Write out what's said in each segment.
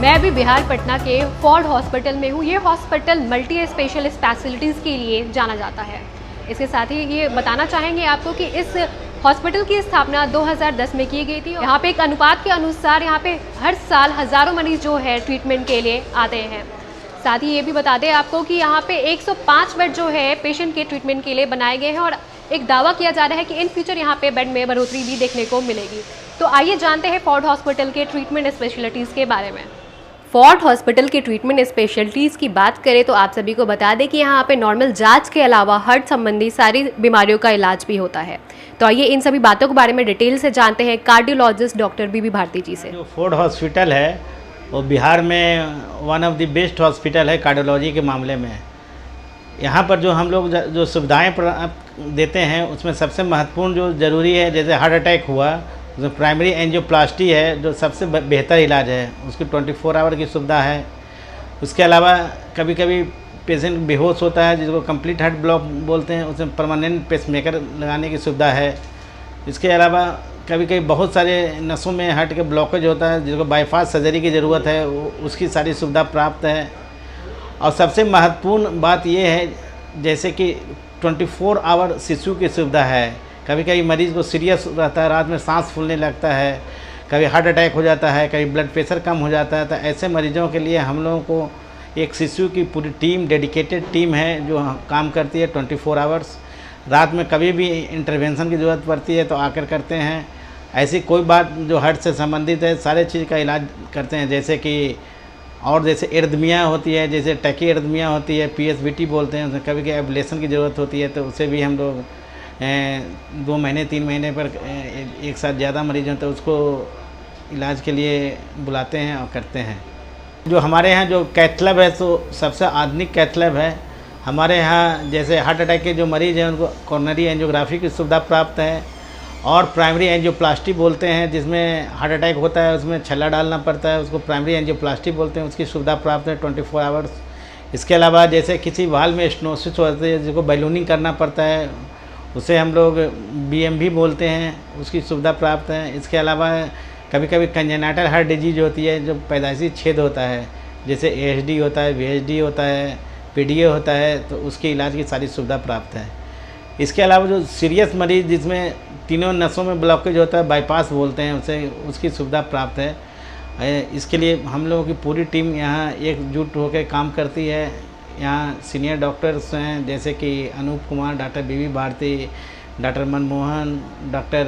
मैं अभी बिहार पटना के फोर्ड हॉस्पिटल में हूँ। ये हॉस्पिटल मल्टी स्पेशल स्पेशलिटीज़ के लिए जाना जाता है। इसके साथ ही ये बताना चाहेंगे आपको कि इस हॉस्पिटल की स्थापना 2010 में की गई थी। यहाँ पे एक अनुपात के अनुसार यहाँ पे हर साल हज़ारों मरीज जो है ट्रीटमेंट के लिए आते हैं। साथ ही ये भी बता दें आपको कि यहाँ पे 105 बेड जो है पेशेंट के ट्रीटमेंट के लिए बनाए गए हैं और एक दावा किया जा रहा है कि इन फ्यूचर यहाँ पे बेड में बढ़ोतरी भी देखने को मिलेगी। तो आइए जानते हैं फोर्ड हॉस्पिटल के ट्रीटमेंट स्पेशलिटीज़ के बारे में। फोर्ड हॉस्पिटल के ट्रीटमेंट स्पेशलिटीज़ की बात करें तो आप सभी को बता दें कि यहाँ पे नॉर्मल जांच के अलावा हार्ट संबंधी सारी बीमारियों का इलाज भी होता है। तो आइए इन सभी बातों के बारे में डिटेल से जानते हैं कार्डियोलॉजिस्ट डॉक्टर बीबी भारती जी से। जो फोर्ड हॉस्पिटल है वो बिहार में one of the best hospital है कार्डियोलॉजी के मामले में। यहाँ पर जो हम लोग जो सुविधाएँ देते हैं उसमें सबसे महत्वपूर्ण जो ज़रूरी है, जैसे हार्ट अटैक हुआ जो प्राइमरी एंजियोप्लास्टी है जो सबसे बेहतर इलाज है, उसकी 24 आवर की सुविधा है। उसके अलावा कभी कभी पेशेंट बेहोश होता है जिसको कंप्लीट हार्ट ब्लॉक बोलते हैं, उसमें परमानेंट पेसमेकर लगाने की सुविधा है। इसके अलावा कभी कभी बहुत सारे नसों में हार्ट के ब्लॉकेज होता है जिसको बाईपास सर्जरी की ज़रूरत है, उसकी सारी सुविधा प्राप्त है। और सबसे महत्वपूर्ण बात यह है जैसे कि 24 आवर शिशु की सुविधा है। कभी कभी मरीज़ को सीरियस रहता है, रात में सांस फूलने लगता है, कभी हार्ट अटैक हो जाता है, कभी ब्लड प्रेशर कम हो जाता है, तो ऐसे मरीजों के लिए हम लोगों को एक शिशु की पूरी टीम, डेडिकेटेड टीम है जो काम करती है 24 आवर्स। रात में कभी भी इंटरवेंशन की ज़रूरत पड़ती है तो आकर करते हैं। ऐसी कोई बात जो हार्ट से संबंधित है सारे चीज़ का इलाज करते हैं। जैसे कि और जैसे एर्दमिया होती है, जैसे टैकी एर्दमिया होती है, PSVT बोलते हैं, उसमें कभी कभी एब्लेशन की ज़रूरत होती है तो उसे भी हम लोग 2 महीने 3 महीने पर एक साथ ज़्यादा मरीज हों तो उसको इलाज के लिए बुलाते हैं और करते हैं। जो हमारे यहाँ जो कैथ लैब है तो सबसे आधुनिक कैथ लैब है हमारे यहाँ। जैसे हार्ट अटैक के जो मरीज़ हैं उनको कॉर्नरी एंजियोग्राफी की सुविधा प्राप्त है और प्राइमरी एंजियोप्लास्टी बोलते हैं, जिसमें हार्ट अटैक होता है उसमें छल्ला डालना पड़ता है, उसको प्राइमरी एंजियोप्लास्टी बोलते हैं, उसकी सुविधा प्राप्त है 24 आवर्स। इसके अलावा जैसे किसी वाल्व में स्टेनोसिस होती है जिसको बैलूनिंग करना पड़ता है, उसे हम लोग BMV बोलते हैं, उसकी सुविधा प्राप्त है। इसके अलावा कभी कभी कंजेनाइटल हार्ट डिजीज होती है जो पैदाइशी छेद होता है, जैसे ASD होता है, VSD होता है, PDA होता है, तो उसके इलाज की सारी सुविधा प्राप्त है। इसके अलावा जो सीरियस मरीज जिसमें तीनों नसों में ब्लॉकेज होता है, बाईपास बोलते हैं उसे, उसकी सुविधा प्राप्त है। इसके लिए हम लोगों की पूरी टीम यहाँ एकजुट होकर काम करती है। यहाँ सीनियर डॉक्टर्स हैं जैसे कि अनूप कुमार, डॉक्टर बीबी भारती, डॉक्टर मनमोहन, डॉक्टर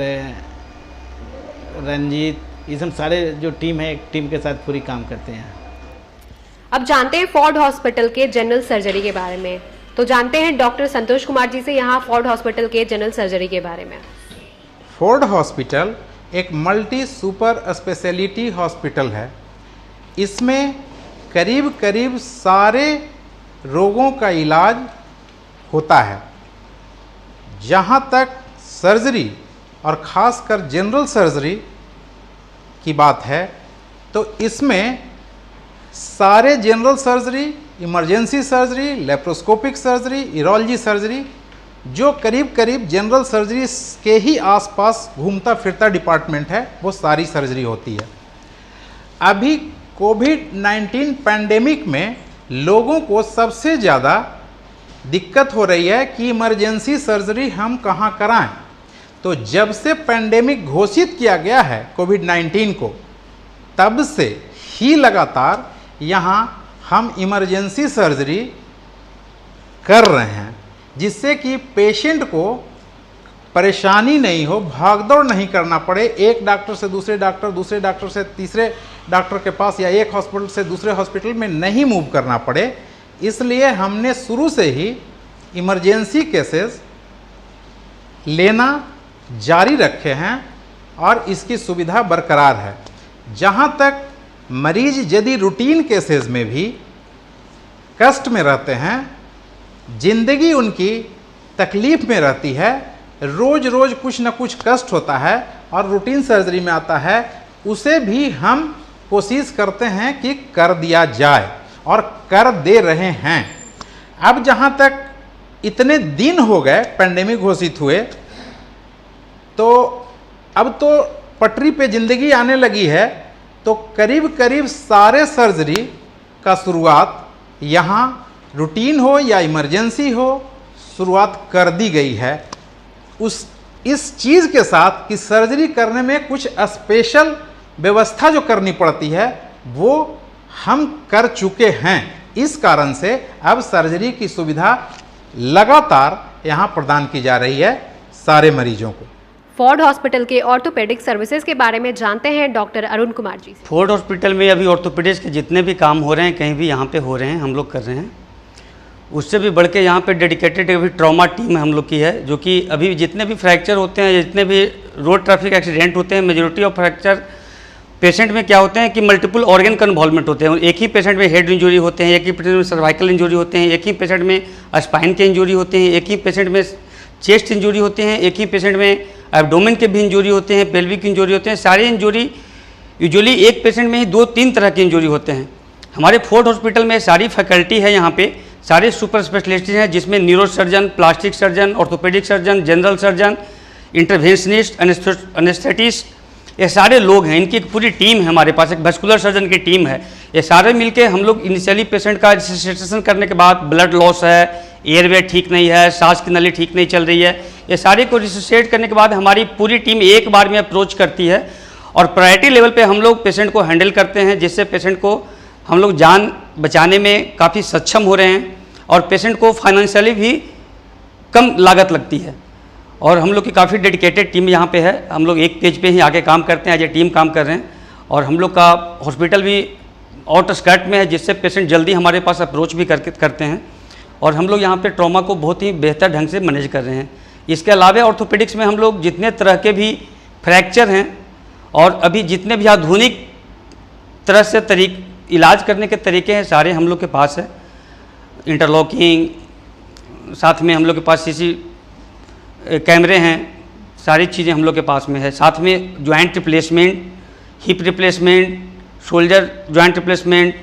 रंजीत, ये सब सारे जो टीम है एक टीम के साथ पूरी काम करते हैं। अब जानते हैं फोर्ड हॉस्पिटल के जनरल सर्जरी के बारे में। तो जानते हैं डॉक्टर संतोष कुमार जी से यहाँ फोर्ड हॉस्पिटल के जनरल सर्जरी के बारे में। फोर्ड हॉस्पिटल एक मल्टी सुपर स्पेशलिटी हॉस्पिटल है। इसमें करीब करीब सारे रोगों का इलाज होता है। जहाँ तक सर्जरी और ख़ासकर जनरल सर्जरी की बात है तो इसमें सारे general surgery, emergency surgery, laparoscopic surgery, urology surgery, जो करीब करीब जनरल सर्जरी के ही आसपास घूमता फिरता डिपार्टमेंट है, वो सारी सर्जरी होती है। अभी कोविड-19 पैंडेमिक में लोगों को सबसे ज़्यादा दिक्कत हो रही है कि इमरजेंसी सर्जरी हम कहाँ कराएं। तो जब से पैंडेमिक घोषित किया गया है कोविड-19 को, तब से ही लगातार यहाँ हम इमरजेंसी सर्जरी कर रहे हैं, जिससे कि पेशेंट को परेशानी नहीं हो, भागदौड़ नहीं करना पड़े, एक डॉक्टर से दूसरे डॉक्टर, दूसरे डॉक्टर से तीसरे डॉक्टर के पास या एक हॉस्पिटल से दूसरे हॉस्पिटल में नहीं मूव करना पड़े। इसलिए हमने शुरू से ही इमरजेंसी केसेस लेना जारी रखे हैं और इसकी सुविधा बरकरार है। जहाँ तक मरीज यदि रूटीन केसेस में भी कष्ट में रहते हैं, जिंदगी उनकी तकलीफ़ में रहती है, रोज़ रोज़ कुछ न कुछ कष्ट होता है और रूटीन सर्जरी में आता है, उसे भी हम कोशिश करते हैं कि कर दिया जाए और कर दे रहे हैं। अब जहाँ तक इतने दिन हो गए पैंडेमिक घोषित हुए, तो अब तो पटरी पे ज़िंदगी आने लगी है। तो करीब करीब सारे सर्जरी का शुरुआत यहाँ रूटीन हो या इमरजेंसी हो, शुरुआत कर दी गई है। इस चीज़ के साथ कि सर्जरी करने में कुछ स्पेशल व्यवस्था जो करनी पड़ती है वो हम कर चुके हैं। इस कारण से अब सर्जरी की सुविधा लगातार यहाँ प्रदान की जा रही है सारे मरीजों को। फोर्ड हॉस्पिटल के ऑर्थोपेडिक सर्विसेज के बारे में जानते हैं doctor Arun Kumar ji. Ford hospital में अभी ऑर्थोपेडिक्स के जितने भी काम हो रहे हैं कहीं भी यहाँ पे हो रहे हैं, हम लोग कर रहे हैं। उससे भी बढ़ के यहाँ पे डेडिकेटेड अभी ट्रॉमा टीम हम लोग की है, जो कि अभी जितने भी फ्रैक्चर होते हैं, जितने भी रोड ट्रैफिक एक्सीडेंट होते हैं, मेजॉरिटी ऑफ फ्रैक्चर पेशेंट में क्या होते हैं कि मल्टीपल ऑर्गन का इन्वॉल्वमेंट होते हैं। एक ही पेशेंट में हेड इंजरी होते हैं, एक ही पेशेंट में सर्वाइकल इंजरी होते हैं, एक ही पेशेंट में स्पाइन के इंजरी होते हैं, एक ही पेशेंट में चेस्ट इंजरी होते हैं, एक ही पेशेंट में एब्डोमेन के भी इंजरी होते हैं, पेल्विक इंजरी होते हैं। सारे इंजरी यूजुअली एक पेशेंट में ही 2-3 तरह के इंजरी होते हैं। हमारे फोर्ड हॉस्पिटल में सारी फैकल्टी है, यहाँ पे सारे सुपर स्पेशलिस्ट हैं, जिसमें neuro surgeon, plastic surgeon, orthopaedic surgeon, general surgeon, interventionist, anaesthetist, ये सारे लोग हैं। इनकी एक पूरी टीम है हमारे पास, एक वैस्कुलर सर्जन की टीम है। ये सारे मिलके हम लोग इनिशियली पेशेंट का रिससिटेशन करने के बाद ब्लड लॉस है, एयरवे ठीक नहीं है, सांस की नली ठीक नहीं चल रही है, ये सारे को रिससिटेट करने के बाद हमारी पूरी टीम एक बार में अप्रोच करती है और प्रायोरिटी लेवल पे हम लोग पेशेंट को हैंडल करते हैं, जिससे पेशेंट को हम लोग जान बचाने में काफ़ी सक्षम हो रहे हैं और पेशेंट को फाइनेंशियली भी कम लागत लगती है। और हम लोग की काफ़ी डेडिकेटेड टीम यहाँ पे है। हम लोग एक पेज पे ही आके काम करते हैं, एज ए टीम काम कर रहे हैं। और हम लोग का हॉस्पिटल भी आउटस्कर्ट में है, जिससे पेशेंट जल्दी हमारे पास अप्रोच भी करते हैं। और हम लोग यहाँ पे ट्रॉमा को बहुत ही बेहतर ढंग से मैनेज कर रहे हैं। इसके अलावा ऑर्थोपेडिक्स में हम लोग जितने तरह के भी फ्रैक्चर हैं और अभी जितने भी आधुनिक तरह से इलाज करने के तरीके हैं, सारे हम लोग के पास है। इंटरलॉकिंग, साथ में हम लोग के पास सीसी कैमरे हैं, सारी चीज़ें हम लोग के पास में है। साथ में joint replacement, hip replacement, shoulder joint replacement,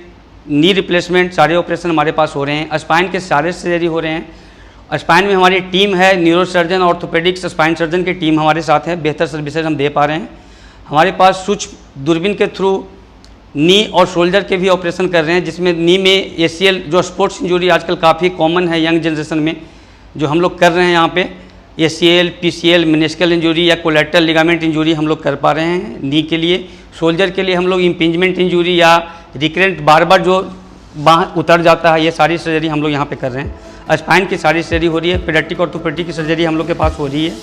knee replacement, सारे ऑपरेशन हमारे पास हो रहे हैं। स्पाइन के सारे सर्जरी हो रहे हैं। स्पाइन में हमारी टीम है, neuro surgeon, orthopaedics, spine surgeon की टीम हमारे साथ है। बेहतर सर्विसेज हम दे पा रहे हैं। हमारे पास सूक्ष्म दूरबीन के थ्रू नी और शोल्डर के भी ऑपरेशन कर रहे हैं, जिसमें नी में ACL जो स्पोर्ट्स इंजरी आजकल काफ़ी कॉमन है यंग जनरेशन में, जो हम लोग कर रहे हैं यहाँ पे ACL, PCL, मेनिस्कल इंजरी या कोलैटरल लिगामेंट इंजरी हम लोग कर पा रहे हैं नी के लिए। शोल्डर के लिए हम लोग इम्पिंजमेंट इंजरी या रिकरेंट बार बार जो बाँह उतर जाता है, ये सारी सर्जरी हम लोग यहाँ पे कर रहे हैं। स्पाइन की सारी सर्जरी हो रही है। पेडियाट्रिक ऑर्थोपेडिक की सर्जरी हम लोग के पास हो रही है।